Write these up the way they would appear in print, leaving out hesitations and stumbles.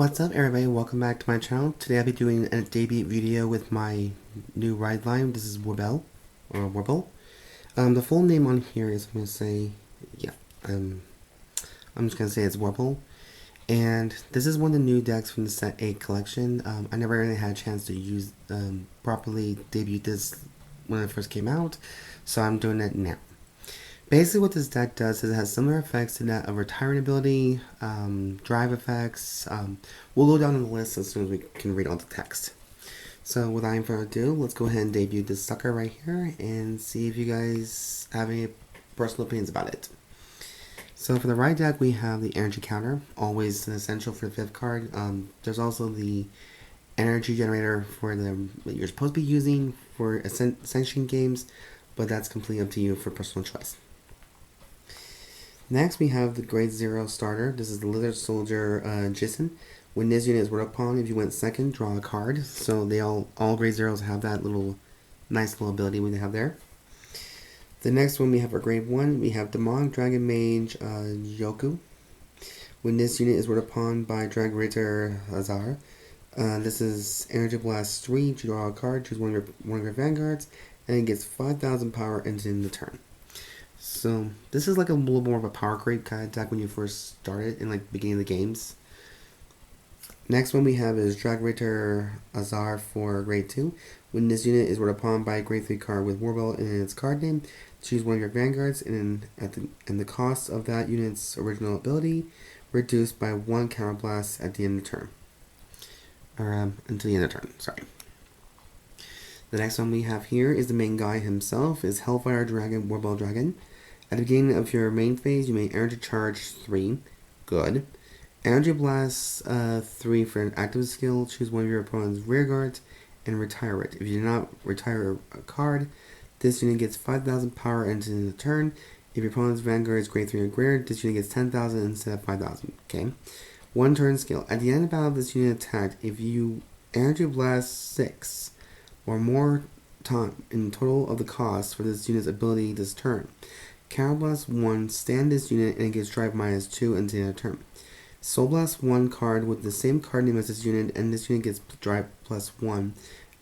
What's up everybody, welcome back to my channel. Today I'll be doing a debut video with my new ride line. This is Wirbel, or Wirbel. The full name on here is, I'm just gonna say it's Wirbel. And this is one of the new decks from the set 8 collection. I never really had a chance to use, properly debut this when it first came out, so I'm doing it now. Basically what this deck does is it has similar effects to that of Retiring Ability, Drive effects. We'll go down on the list as soon as we can read all the text. So without any further ado, let's go ahead and debut this sucker right here and see if you guys have any personal opinions about it. So for the right deck we have the Energy Counter, always an essential for the 5th card. There's also the Energy Generator for that you're supposed to be using for Ascension games, but that's completely up to you for personal choice. Next we have the Grade 0 starter. This is the Lizard Soldier Jisen. When this unit is worked upon, if you went second, draw a card. So they all Grade 0s have that nice little ability we have there. The next one we have our Grade 1. We have Demonic Dragon Mage Jyokou. When this unit is worked upon by Dragritter Azhaar, this is Energy Blast 3. Draw a card, choose one of your Vanguards, and it gets 5,000 power ending the turn. So this is like a little more of a power creep kind of deck when you first start it in like the beginning of the games. Next one we have is Dragritter Azhaar for Grade 2. When this unit is worked upon by a Grade 3 card with Wirbel in its card name, choose one of your Vanguards, and the cost of that unit's original ability reduced by 1 counterblast at the end of the turn. Or until the end of the turn, sorry. The next one we have here is the main guy himself, is Hellfire Dragon Wirbel Dragon. At the beginning of your main phase, you may Energy Charge 3. Good. Energy Blast 3 for an active skill. Choose one of your opponent's rear guards and retire it. If you do not retire a card, this unit gets 5,000 power entering the turn. If your opponent's Vanguard is Grade 3 or greater, this unit gets 10,000 instead of 5,000. Okay. 1 turn skill. At the end of battle, this unit attacked. If you Energy Blast 6 or more time in total of the cost for this unit's ability this turn, Counterblast 1, stand this unit and it gets Drive -2 until the end of the turn. Soul Blast 1 card with the same card name as this unit, and this unit gets Drive +1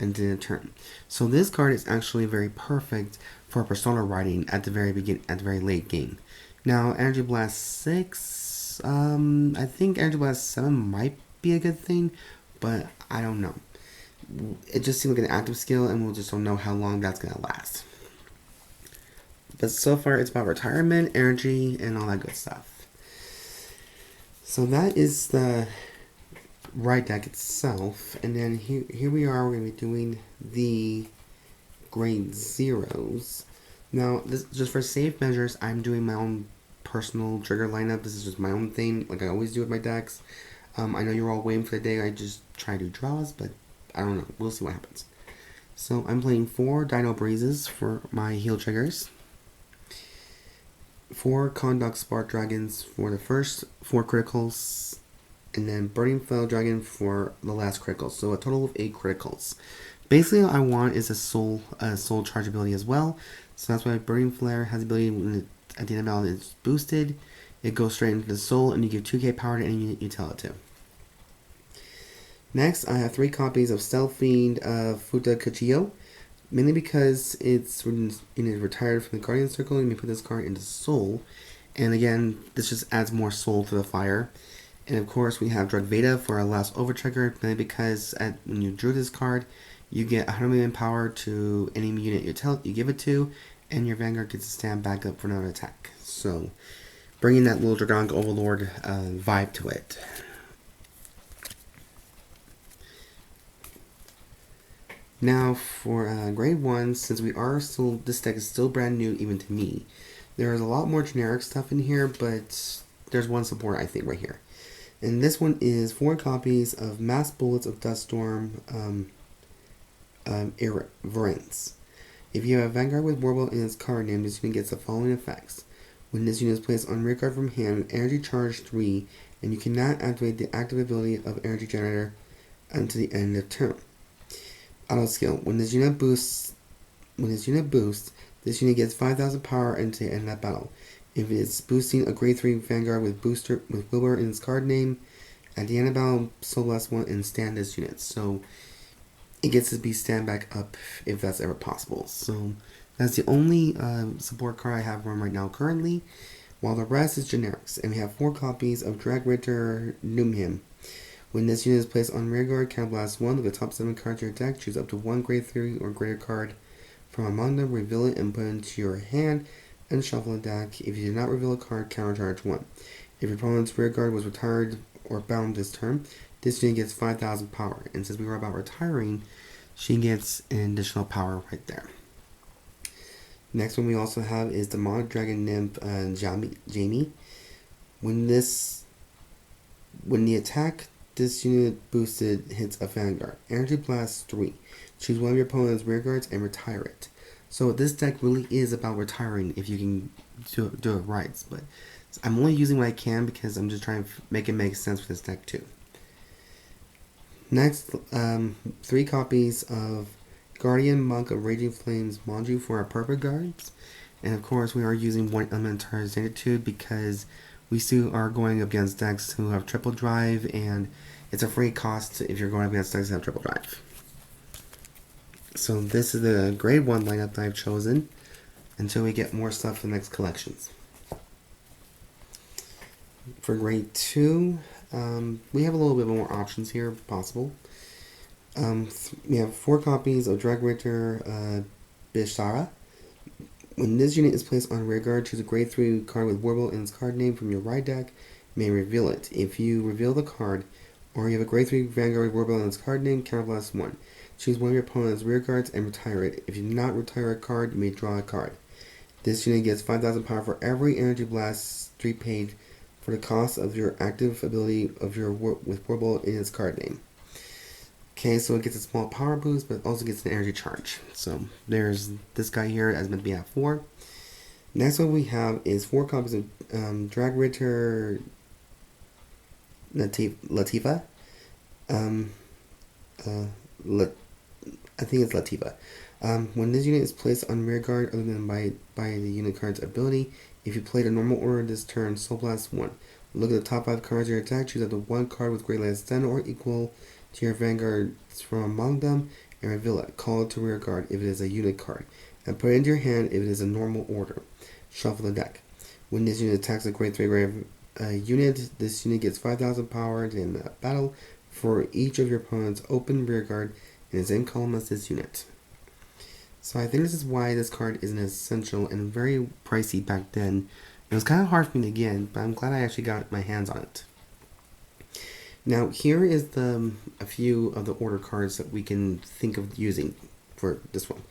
until the end of the turn. So this card is actually very perfect for Persona riding at the very late game. Now Energy Blast 6, I think Energy Blast 7 might be a good thing, but I don't know. It just seems like an active skill, and we'll just don't know how long that's gonna last. But so far, it's about retirement, energy, and all that good stuff. So that is the right deck itself. And then here we are, we're going to be doing the Grade 0s. Now, this just for safe measures, I'm doing my own personal trigger lineup. This is just my own thing, like I always do with my decks. I know you're all waiting for the day I just try to do draws, but I don't know. We'll see what happens. So I'm playing 4 Dinobreezes for my heal triggers. 4 Conduct Spark Dragons for the first 4 criticals, and then Burning Flail Dragon for the last criticals. So a total of 8 criticals. Basically, all I want is a soul charge ability as well. So that's why Burning Flare has the ability when at the end of the battle it's boosted, it goes straight into the soul, and you give 2k power to any unit you tell it to. Next, I have 3 copies of Stealth Fiend Futakuchiyo. Mainly because it's retired from the Guardian Circle, you may put this card into Soul. And again, this just adds more Soul to the fire. And of course, we have Dragveda for our last over trigger, mainly because when you drew this card, you get 100 million power to any unit you give it to, and your Vanguard gets to stand back up for another attack. So, bringing that little Dragonic Overlord vibe to it. Now for Grade 1, since this deck is still brand new even to me, there's a lot more generic stuff in here, but there's one support I think right here. And this one is 4 copies of Mass Bullets of Duststorm Ivrines. If you have a Vanguard with Wirbel in its card name, this unit gets the following effects. When this unit is placed on rear guard from hand, Energy Charge 3, and you cannot activate the active ability of Energy Generator until the end of turn. Auto skill. When this unit boosts, this unit gets 5,000 power until the end of that battle. If it's boosting a Grade 3 Vanguard with Wilbur in its card name, At the end of battle, Soul Blast 1 and stand this unit. So it gets to be stand back up if that's ever possible. So that's the only support card I have run right now currently, while the rest is generics. And we have 4 copies of Dragritter Nirmihn. When this unit is placed on rearguard, counterblast 1 of the top 7 cards of your deck. Choose up to 1 grade 3 or greater card from among them, reveal it and put it into your hand, and shuffle the deck. If you did not reveal a card, countercharge 1. If your opponent's rearguard was retired or bound this turn, this unit gets 5,000 power. And since we were about retiring, she gets an additional power right there. Next one we also have is the Mono Dragon Nymph Jami. When the attack this unit boosted hits a Vanguard, Energy Blast 3. Choose one of your opponent's rearguards and retire it. So this deck really is about retiring if you can do it right. But I'm only using what I can because I'm just trying to make it make sense for this deck too. Next, 3 copies of Guardian Monk of Raging Flames Monju for our purple guards. And of course we are using 1 Elementaria Sanctitude because we still are going up against decks who have triple drive, and it's a free cost if you're going up against decks that have triple drive. So this is the grade 1 lineup that I've chosen until we get more stuff for the next collections. For grade 2, we have a little bit more options here possible. We have 4 copies of Dragritter Bishara. When this unit is placed on rearguard, choose a grade 3 card with Wirbel in its card name from your right deck. You may reveal it. If you reveal the card, or you have a grade 3 Vanguard with Wirbel in its card name, counterblast 1. Choose one of your opponent's rearguards and retire it. If you do not retire a card, you may draw a card. This unit gets 5,000 power for every Energy Blast 3 paid for the cost of your active ability of your with Wirbel in its card name. Okay, so it gets a small power boost, but it also gets an energy charge. So there's this guy here as meant to be at 4. Next one we have is 4 copies of Dragritter Latifa. I think it's Latifa. When this unit is placed on rearguard other than by the unit card's ability, if you played a normal order this turn, Soul Blast 1. Look at the top 5 cards of your attack, choose up to 1 card with grade less than or equal to your Vanguards from among them, and reveal it. Call it to rearguard if it is a unit card, and put it into your hand if it is a normal order. Shuffle the deck. When this unit attacks a grade 3 grade unit, this unit gets 5,000 power in the battle for each of your opponent's open rearguard in the same column as this unit. So I think this is why this card is an essential and very pricey back then. It was kind of hard for me to get, but I'm glad I actually got my hands on it. Now here is a few of the order cards that we can think of using for this one.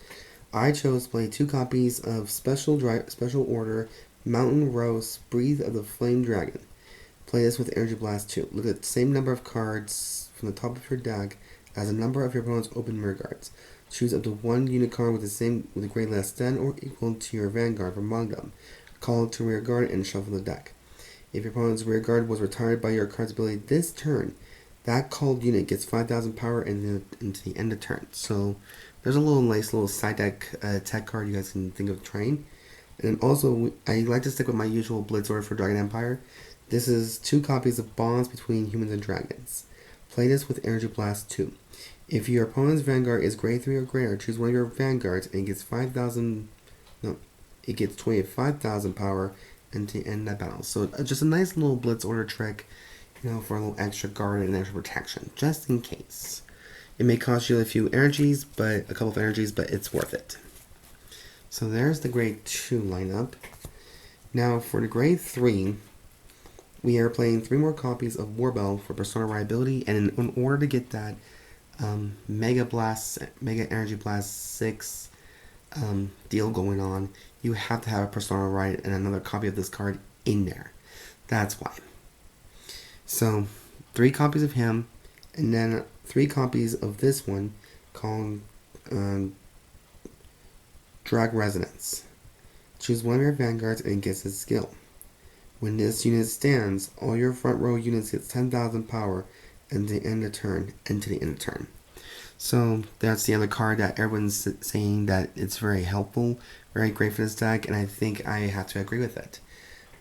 I chose to play 2 copies of Special Order Mountain Rose Breathe of the Flame Dragon. Play this with Energy Blast 2. Look at the same number of cards from the top of your deck as the number of your opponent's open rearguards. Choose up to 1 unit card with a grade less than or equal to your Vanguard from among them. Call it to rearguard and shuffle the deck. If your opponent's rearguard was retired by your card's ability this turn, that called unit gets 5,000 power into the end of turn. So there's a nice little side deck tech card you guys can think of trying. And also, I like to stick with my usual Blitz order for Dragon Empire. This is 2 copies of Bonds Between Humans and Dragons. Play this with Energy Blast 2. If your opponent's Vanguard is grade 3 or greater, choose one of your Vanguards and it gets 25,000 power and to end that battle. So just a nice little Blitz order trick, for a little extra guard and extra protection, just in case. It may cost you a couple of energies, but it's worth it. So there's the grade 2 lineup. Now for the grade 3, we are playing 3 more copies of Wirbel for Persona Reliability, and in order to get that Mega Energy Blast 6 deal going on, you have to have a Persona Ride and another copy of this card in there. That's why. So 3 copies of him, and then 3 copies of this one called Dragresonance. Choose one of your Vanguards and gets his skill. When this unit stands, all your front row units get 10,000 power and to the end of turn. So that's the other card that everyone's saying that it's very helpful, very great for this deck, and I think I have to agree with it.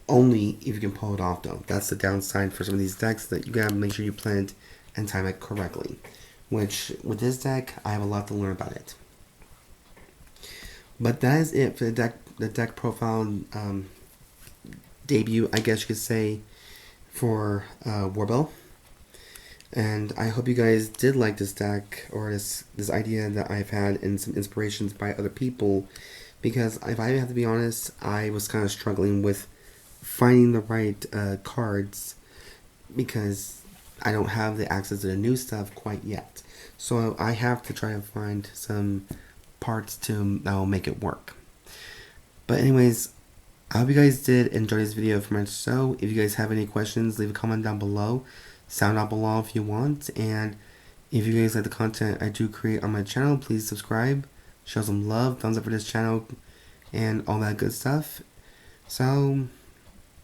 Only if you can pull it off, though. That's the downside for some of these decks, that you gotta make sure you plan it and time it correctly. Which, with this deck, I have a lot to learn about it. But that is it for the deck profile debut, I guess you could say, for Wirbel. And I hope you guys did like this deck, or this idea that I've had, and some inspirations by other people. Because if I have to be honest, I was kind of struggling with finding the right cards, because I don't have the access to the new stuff quite yet. So I have to try to find some parts that will make it work. But anyways, I hope you guys did enjoy this video very much so. If you guys have any questions, leave a comment down below. Sound out below if you want. And if you guys like the content I do create on my channel, please subscribe. Show some love, thumbs up for this channel, and all that good stuff. So,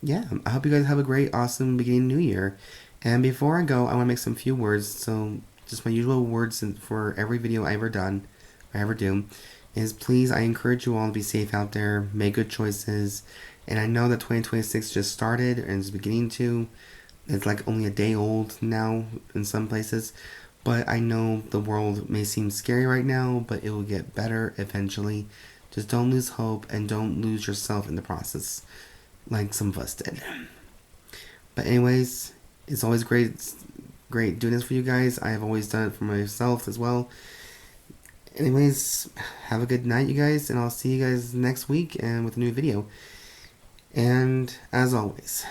yeah, I hope you guys have a great, awesome beginning new year. And before I go, I want to make some few words. So, just my usual words for every video I ever do, is please, I encourage you all to be safe out there, make good choices. And I know that 2026 just started and is beginning to. It's like only a day old now in some places. But I know the world may seem scary right now, but it will get better eventually. Just don't lose hope, and don't lose yourself in the process, like some of us did. But anyways, it's always great doing this for you guys. I have always done it for myself as well. Anyways, have a good night, you guys, and I'll see you guys next week and with a new video. And as always,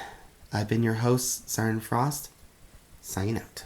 I've been your host, Siren Frost, signing out.